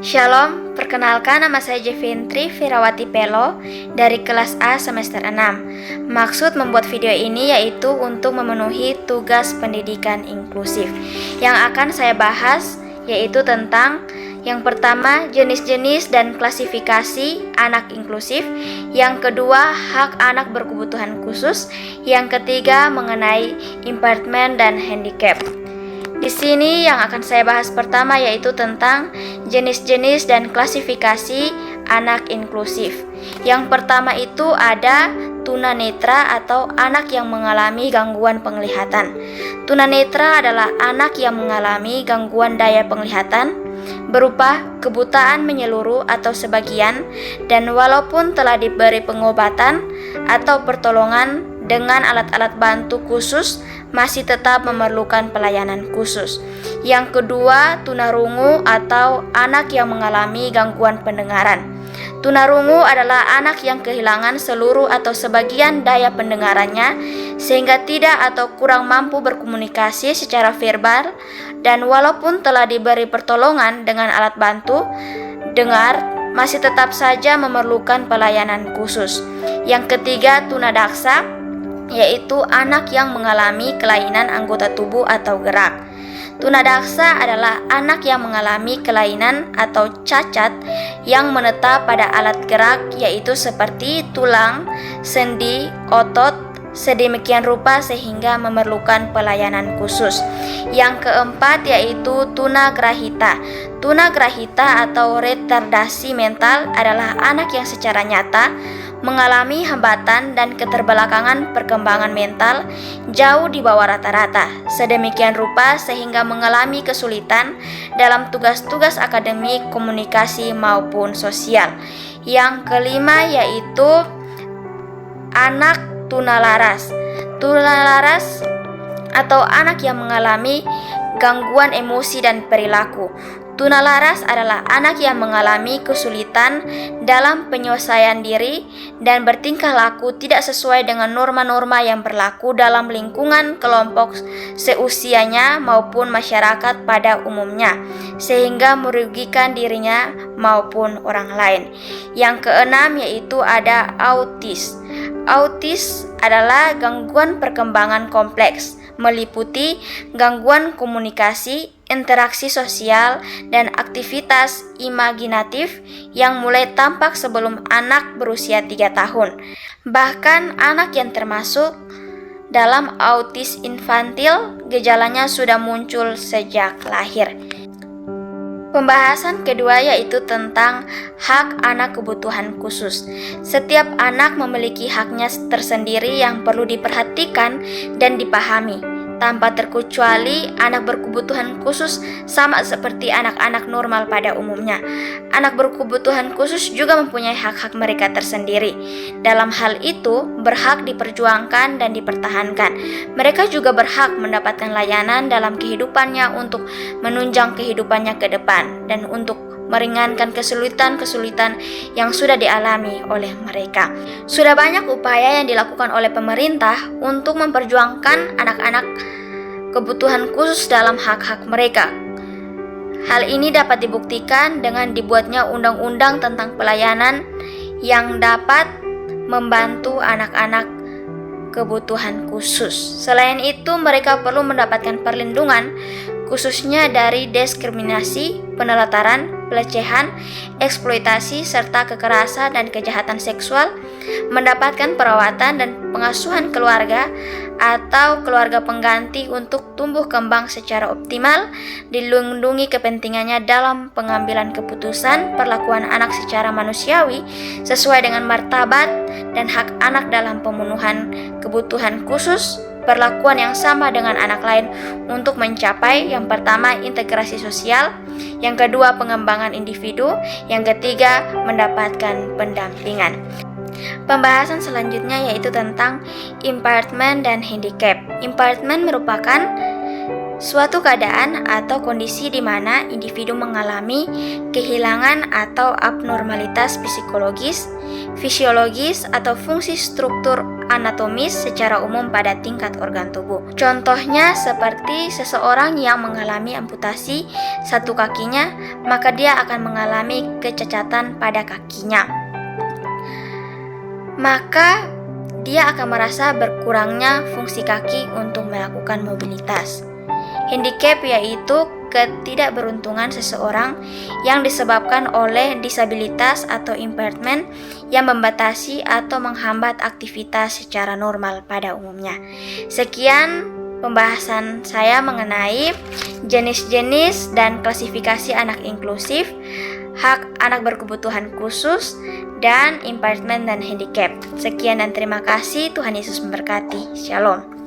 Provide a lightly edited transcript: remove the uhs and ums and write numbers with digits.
Shalom, perkenalkan nama saya Jeventri Firawati Pelo dari kelas A semester 6. Maksud membuat video ini yaitu untuk memenuhi tugas pendidikan inklusif. Yang akan saya bahas yaitu tentang yang pertama, jenis-jenis dan klasifikasi anak inklusif. Yang kedua, hak anak berkebutuhan khusus. Yang ketiga, mengenai impairment dan handicap. Di sini yang akan saya bahas pertama yaitu tentang jenis-jenis dan klasifikasi anak inklusif. Yang pertama itu ada tunanetra atau anak yang mengalami gangguan penglihatan. Tunanetra adalah anak yang mengalami gangguan daya penglihatan berupa kebutaan menyeluruh atau sebagian, dan walaupun telah diberi pengobatan atau pertolongan dengan alat-alat bantu khusus, masih tetap memerlukan pelayanan khusus. Yang kedua, tunarungu atau anak yang mengalami gangguan pendengaran. Tunarungu adalah anak yang kehilangan seluruh atau sebagian daya pendengarannya sehingga tidak atau kurang mampu berkomunikasi secara verbal, dan walaupun telah diberi pertolongan dengan alat bantu dengar, masih tetap saja memerlukan pelayanan khusus. Yang ketiga, tunadaksa, yaitu anak yang mengalami kelainan anggota tubuh atau gerak. Tunadaksa adalah anak yang mengalami kelainan atau cacat yang menetap pada alat gerak, yaitu seperti tulang, sendi, otot, sedemikian rupa sehingga memerlukan pelayanan khusus. Yang keempat yaitu tunagrahita. Tunagrahita atau retardasi mental adalah anak yang secara nyata mengalami hambatan dan keterbelakangan perkembangan mental jauh di bawah rata-rata, sedemikian rupa sehingga mengalami kesulitan dalam tugas-tugas akademik, komunikasi maupun sosial. Yang kelima yaitu anak tunalaras. Tunalaras atau anak yang mengalami gangguan emosi dan perilaku. Tunalaras adalah anak yang mengalami kesulitan dalam penyelesaian diri dan bertingkah laku tidak sesuai dengan norma-norma yang berlaku dalam lingkungan kelompok seusianya maupun masyarakat pada umumnya, sehingga merugikan dirinya maupun orang lain. Yang keenam yaitu ada autis. Autis adalah gangguan perkembangan kompleks, meliputi gangguan komunikasi, interaksi sosial, dan aktivitas imaginatif yang mulai tampak sebelum anak berusia 3 tahun. Bahkan anak yang termasuk dalam autis infantil, gejalanya sudah muncul sejak lahir. Pembahasan kedua yaitu tentang hak anak kebutuhan khusus. Setiap anak memiliki haknya tersendiri yang perlu diperhatikan dan dipahami. Tanpa terkecuali, anak berkebutuhan khusus sama seperti anak-anak normal pada umumnya. Anak berkebutuhan khusus juga mempunyai hak-hak mereka tersendiri. Dalam hal itu, berhak diperjuangkan dan dipertahankan. Mereka juga berhak mendapatkan layanan dalam kehidupannya untuk menunjang kehidupannya ke depan dan untuk meringankan kesulitan-kesulitan yang sudah dialami oleh mereka. Sudah banyak upaya yang dilakukan oleh pemerintah untuk memperjuangkan anak-anak kebutuhan khusus dalam hak-hak mereka. Hal ini dapat dibuktikan dengan dibuatnya undang-undang tentang pelayanan yang dapat membantu anak-anak kebutuhan khusus. Selain itu, mereka perlu mendapatkan perlindungan khususnya dari diskriminasi, penelantaran, pelecehan, eksploitasi, serta kekerasan dan kejahatan seksual, mendapatkan perawatan dan pengasuhan keluarga atau keluarga pengganti untuk tumbuh kembang secara optimal, dilindungi kepentingannya dalam pengambilan keputusan, perlakuan anak secara manusiawi sesuai dengan martabat dan hak anak dalam pemenuhan kebutuhan khusus, perlakuan yang sama dengan anak lain untuk mencapai yang pertama integrasi sosial, yang kedua pengembangan individu, yang ketiga mendapatkan pendampingan. Pembahasan selanjutnya yaitu tentang impairment dan handicap. Impairment merupakan suatu keadaan atau kondisi di mana individu mengalami kehilangan atau abnormalitas psikologis, fisiologis, atau fungsi struktur anatomis secara umum pada tingkat organ tubuh. Contohnya seperti seseorang yang mengalami amputasi satu kakinya, maka dia akan mengalami kecacatan pada kakinya. Maka dia akan merasa berkurangnya fungsi kaki untuk melakukan mobilitas. Handicap yaitu ketidakberuntungan seseorang yang disebabkan oleh disabilitas atau impairment yang membatasi atau menghambat aktivitas secara normal pada umumnya. Sekian pembahasan saya mengenai jenis-jenis dan klasifikasi anak inklusif, hak anak berkebutuhan khusus, dan impairment dan handicap. Sekian dan terima kasih. Tuhan Yesus memberkati. Shalom.